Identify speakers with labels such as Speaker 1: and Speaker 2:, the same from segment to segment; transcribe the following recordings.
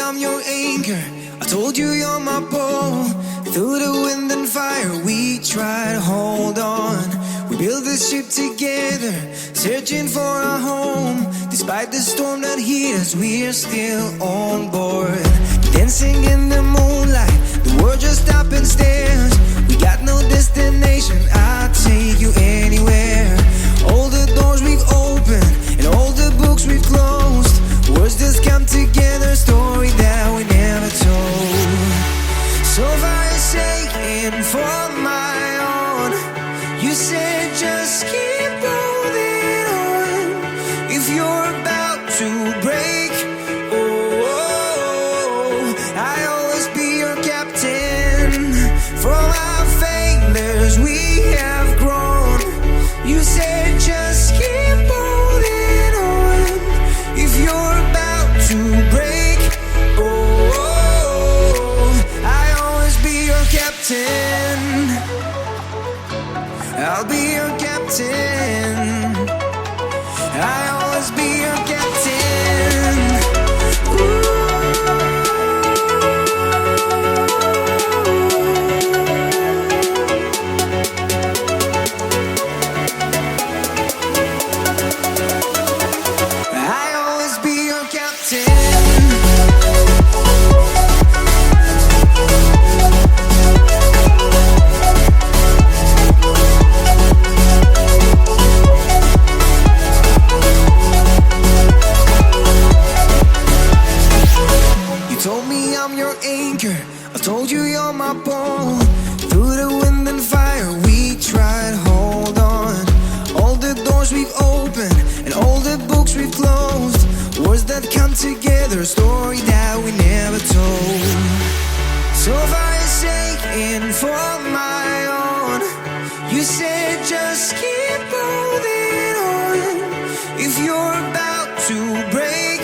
Speaker 1: I'm your anchor. I told you you're my pole. Through the wind and fire we tried to hold on. We built this ship together, searching for a home. Despite the storm that hit us, we're still on board. Dancing in the moonlight, the world just stopped and stares. We got no destination, I'll take you anywhere. All the doors we've opened and all the books we've closed. Words just come together, story that we never told. So far you're saying for my own. You said just keep holding on. If you're about to break, I'll always be your captain. From our failures we have grown. You said just keep holding on. If you're about to break, I'll always be your captain. I'll be your captain. I'll always be your captain. I'll always be your captain. Told me I'm your anchor. I told you you're my pole. Through the wind and fire we tried to hold on. All the doors we've opened and all the books we've closed. Words that come together, a story that we never told. So far you're saying for my own. You said just keep holding on. If you're about to break,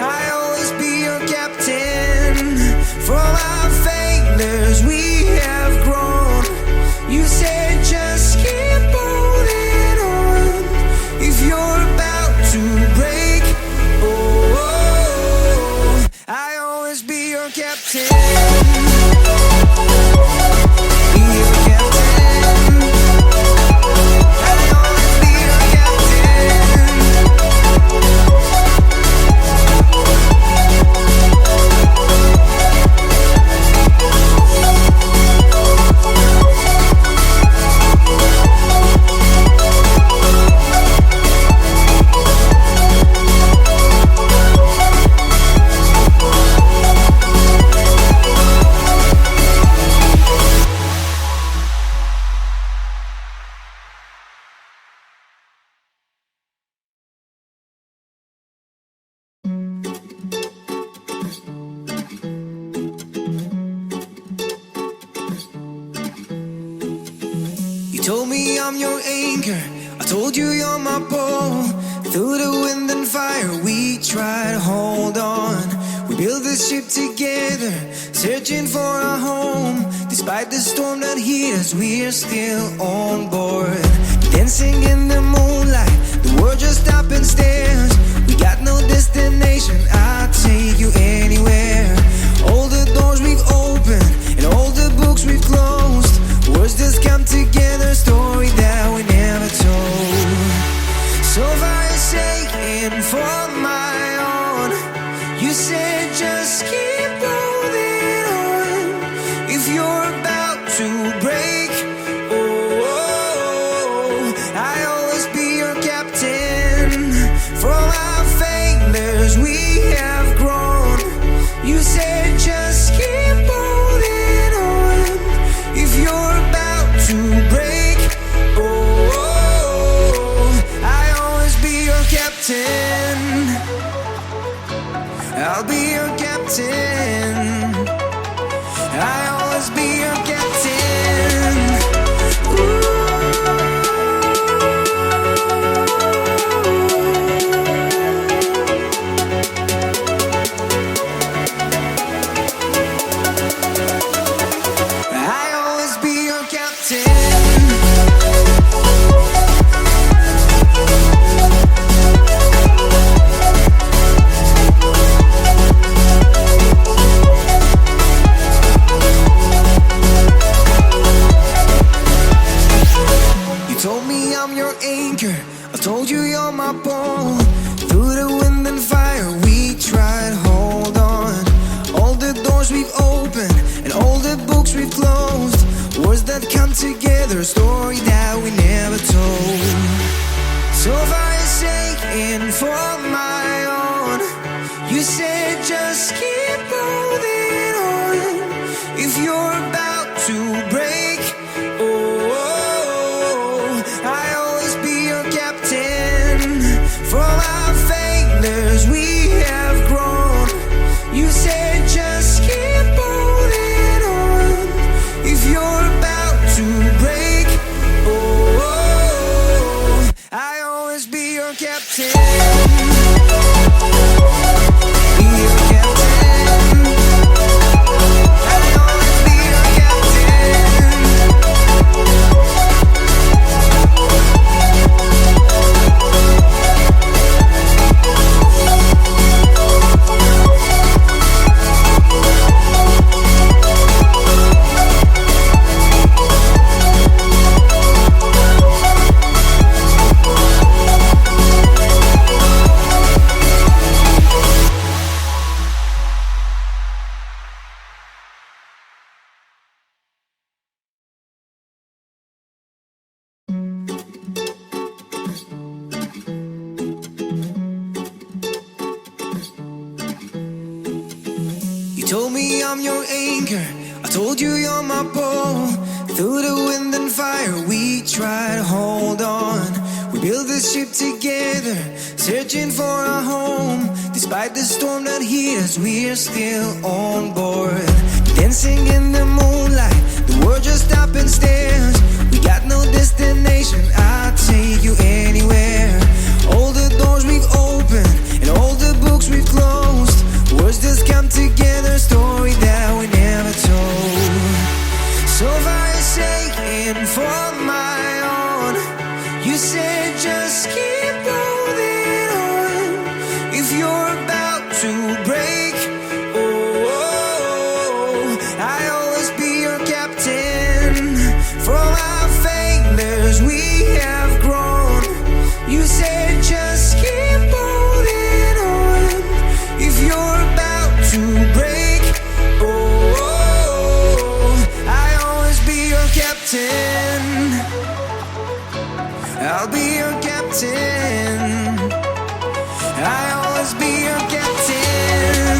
Speaker 1: I'll always be your captain. From our failures we have grown. You said just keep holding on. If you're about to break, I'll always be your captain. Be your captain. I'll always be your captain. You told me I'm your anchor. I told you you're my pole. Through the wind and fire we tried to hold on. We built this ship together, searching for a home. Despite the storm that hit us, we're still on board. Dancing in the moonlight, the world just stopped and stares. We got no destination, I'll take you anywhere. All the doors we've opened and all the books we've closed. Words just come together, story that we never told. So far you're saying for my own. You said just keep holding on. If you're about to break, I'll always be your captain. From our failures we have grown. You said just keep holding on. If you're about to break, I'll always be your captain. I'll be your captain. I'll always be your captain. we've closed, words that come together, a story that we never told. So for your sake and for my own, you said just keep holding on. If you're about to break, I always be your captain. From our failures we have grown. You said just keep holding on. If you're about to break, I always be your captain. Be your captain. I always be your captain. You told me I'm your anchor, I told you you're my pole. Through the wind and fire we try to hold on. We build this ship together, searching for a home. Despite the storm that hit us, we're still on board. Dancing in the moonlight, the world just stopped and stares. We got no destination, I'll take you anywhere. All the doors we've opened and all the books we've closed, words just come together, a story that we never told. So for your sake and for my own, you said just keep holding on. If you're about to break, I always be your captain. From our failures we have grown. You said just keep holding on. If you're about to break, I always be your captain. I'll be your captain. I always be your captain.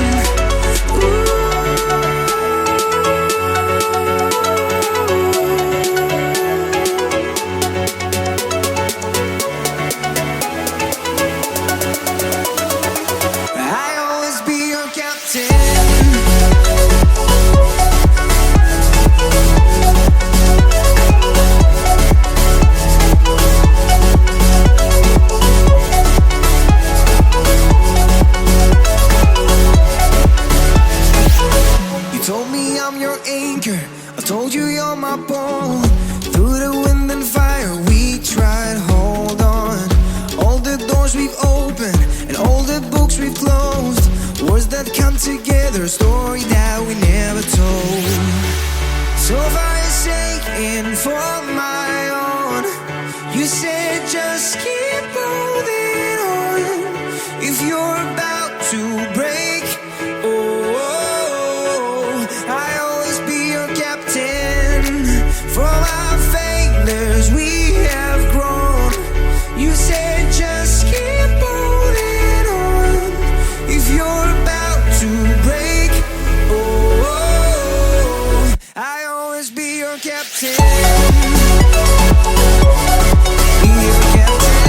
Speaker 1: I always be your captain. I told you you're my pole. Through the wind and fire we tried to hold on. All the doors we've opened and all the books we've closed, words that come together, a story that we never told. So for your sake and for my own, you said just keep holding on. If you're about to break, I always be your captain. From our failures we have grown. You said just keep holding on. If you're about to break, I always be your captain. Be your captain.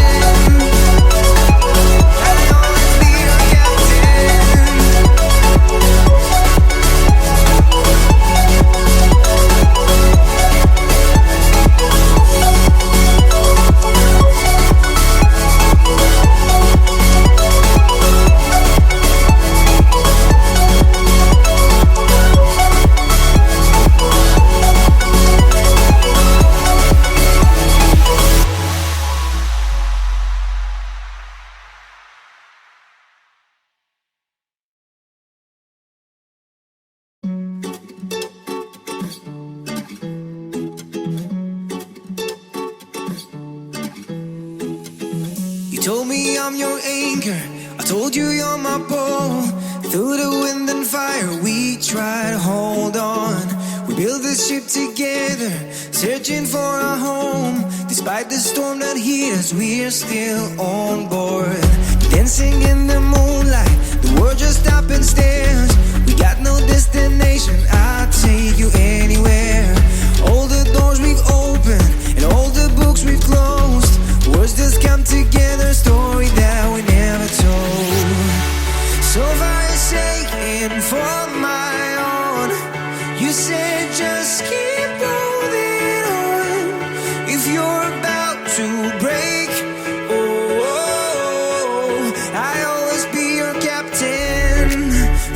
Speaker 1: I always be your captain. told me I'm your anchor, I told you you're my pole. Through the wind and fire we try to hold on. We build this ship together, searching for a home. Despite the storm that hit us, we are still on board. Dancing in the moonlight, the world just stops and stares. We got no destination, I'll take you anywhere. All the doors we've opened and all the books we've closed, words just come together, story that we never told. So far you're shaking for my own. You said just keep holding on. If you're about to break, I'll always be your captain.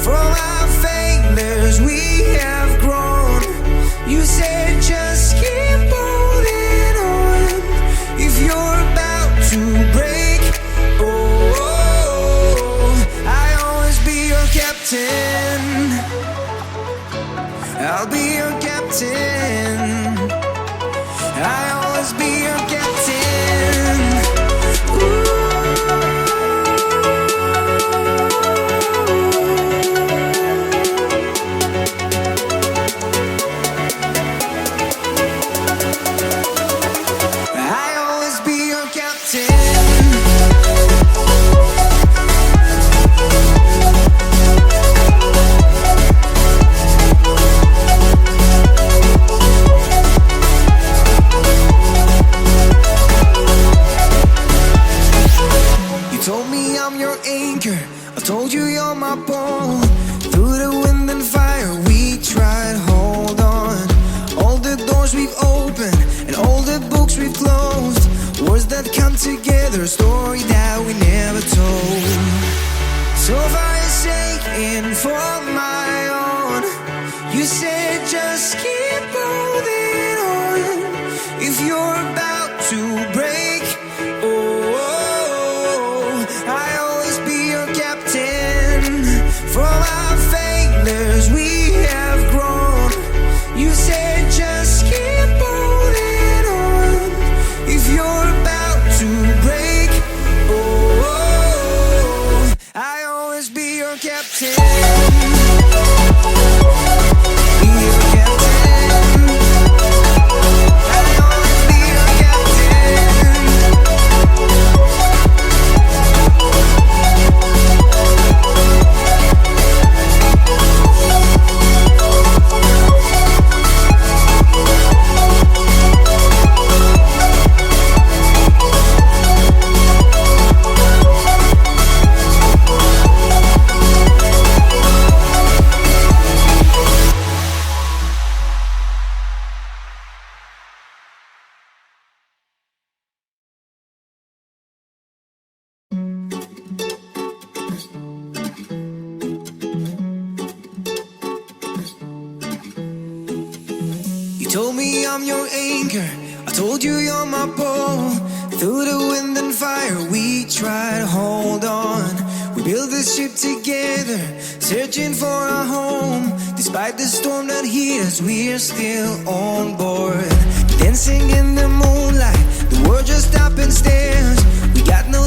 Speaker 1: From our failures we have grown. You said just keep holding on. If you're about to break, I'll always be your captain. I'll be your captain. I'll always be your captain. I'll always be your captain. Told me I'm your anchor, I told you you're my pole. Through the wind and fire we tried, hold on. All the doors we've opened and all the books we've closed, words that come together, a story that we never told. So far you're shaking for my own. You said just keep holding on. If you're about to break, I'll always be your captain. From our failures we have grown. You said just keep holding on. If you're about to break, I'll always be your captain. Be your captain. I'll always be your captain. You told me I'm your anchor, I told you you're my pole. Through the wind and fire we tried, hold on. We built this ship together, searching for a home. Despite the storm that hit us, we are still on board. Dancing in the moonlight, the world just stops and stares. We got no